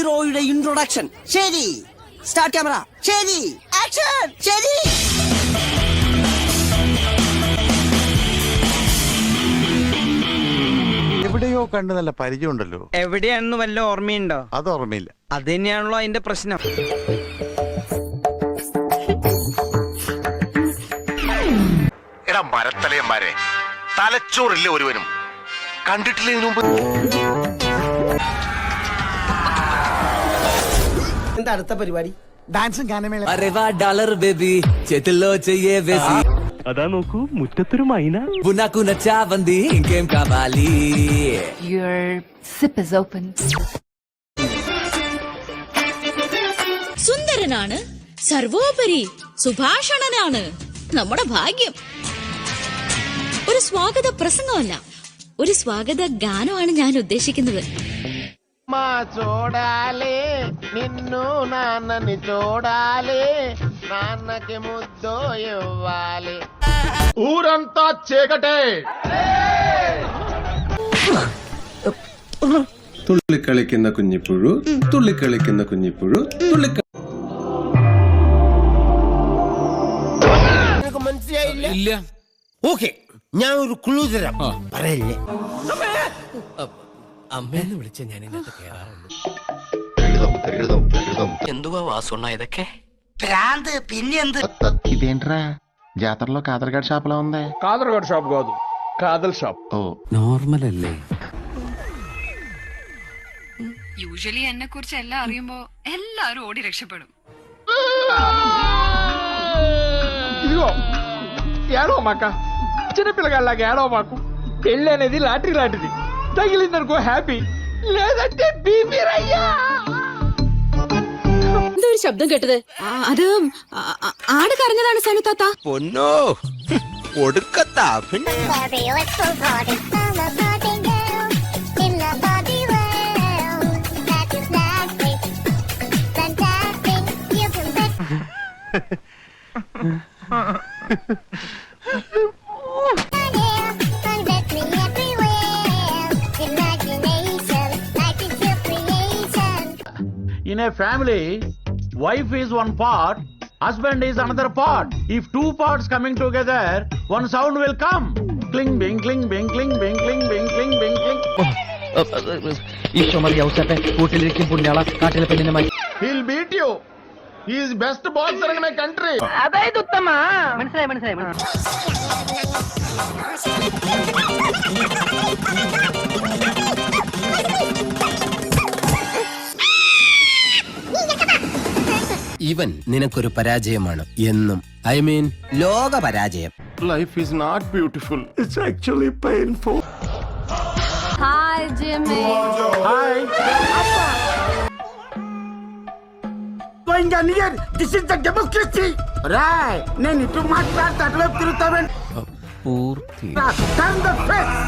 ഹീറോയുടെ introduction. ശരി, start camera. ശരി, action. ശരി. എവിടെയോ കണ്ട് നല്ല പരിചയമുണ്ടല്ലോ. എവിടെയാണെന്ന് വല്ല ഓർമ്മയുണ്ടോ? അത് ഓർമ്മയില്ല. അത് തന്നെയാണല്ലോ അതിന്റെ പ്രശ്നം. എടാ മരത്തലയന്മാരെ, തലച്ചോറില്ല ഒരുവനും. കണ്ടിട്ടില്ല ഇതിനു മുമ്പ്? എന്താ അടുത്ത പരിപാടി? ഡാൻസും ഗാനമേള. $1 ബേബി చేతిలో చెయ్యే వేసి అదా నోకు ముత్తెత్తురు మైనా బునకు నచ్చావంది ఇంకేం కావాలి. Your sip is open. സുന്ദരനാണ്, സർവോപരി സുഭാഷണനാണ്. നമ്മുടെ ഭാഗ്യം. ഒരു സ്വാഗത പ്രസംഗമല്ല, ഒരു സ്വാഗത ഗാനമാണ് ഞാൻ ഉദ്ദേശിക്കുന്നത്. మా చూడాలి నిన్ను నాన్నని చూడాలి, నాన్నకి ముద్దు ఇవ్వాలి. ఊరంతా చీకటే. തുള്ളിക്കളിക്കുന്ന കുഞ്ഞിപ്പുഴു, തുള്ളിക്കളിക്കുന്ന കുഞ്ഞിപ്പുഴു, മനസ്സിലായില്ല? ഇല്ല. ഓക്കെ, ഞാൻ ഒരു ക്ലൂ തരാം. പറയല്ലേ? അമ്മേന്ന് വിളിച്ച ഞാൻ ഇതിനകത്ത് കേറാറുള്ളൂ. എന്തുവാ വാസുണ്ണ ഇതൊക്കെ? ഭ്രാന്ത്. പിന്നെന്ത്? ఇదేంట్రా జాతరలో కాదరగాడి షాప్ లా ఉంది. కాదర్గాడ్ షాప్ కాదు, కాదల్ షాప్. ఓ നോർമൽ അല്ലേ? യൂഷ്വലി എന്നെ കുറിച്ച് എല്ലാം അറിയുമ്പോ എല്ലാരും ഓടി രക്ഷപ്പെടും. ఇదిగో ఏడో మాక, చిన్నపిల్లగాళ్ళగా ఏడో మాకు. పెళ్ళి అనేది లాటరీ లాంటిది. తగిలిందనుకో హ్యాపీ, లేదంటే బీపీ రయ్యా. എന്തൊരു ശബ്ദം കേട്ടത്? അത് ആട് കരഞ്ഞതാണ് സനു താത്ത. പൊന്നോ ഒടുക്കത്താ. In a family, wife is one part, husband is another part. If two parts coming together, one sound will come. Cling, bing, cling, bing, cling, bing, cling, bing, cling, bing, cling. He'll beat you. He is best boxer in my country. അതായത് ഉത്തമ. മനസ്സിലായി. ഇവൻ നിനക്കൊരു പരാജയമാണ് എന്നും. I mean ലോക പരാജയം. Life is not beautiful, it's actually painful. Hi, Jimmy. Hi. This is the democracy. Right. నేను ఇటు మాట్లాడితే అటువైపు తిరుగుతావేంటి? പൂർത്തി. Turn the face.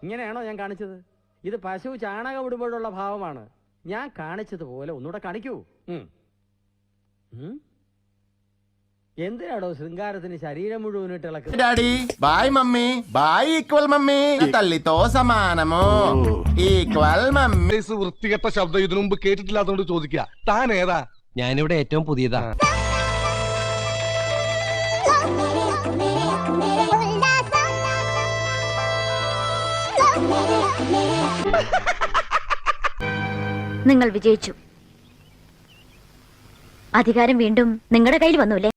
ഇങ്ങനെയാണോ ഞാൻ കാണിച്ചത്? ഇത് പശു ചാണകം ഇടുമ്പോഴുള്ള ഭാവമാണ്. ഞാൻ കാണിച്ചതുപോലെ ഒന്നുകൂടെ കാണിക്കൂ. എന്തിനാടോ ശൃംഗാരത്തിന് ശരീരം മുഴുവനിട്ട് ഇളക്കുന്നത്? Daddy bye mummy, bye equal mummy. తల్లితో సమానము ఈక్వల్ మమ్మీ. വൃത്തികെട്ട ശബ്ദം ഇതിനു മുമ്പ് കേട്ടിട്ടില്ലാത്തോണ്ട് ചോദിക്കുക. താൻ ഏതാ? ഞാനിവിടെ ഏറ്റവും പുതിയതാ. നിങ്ങൾ വിജയിച്ചു. അധികാരം വീണ്ടും നിങ്ങളുടെ കയ്യിൽ വന്നു അല്ലേ?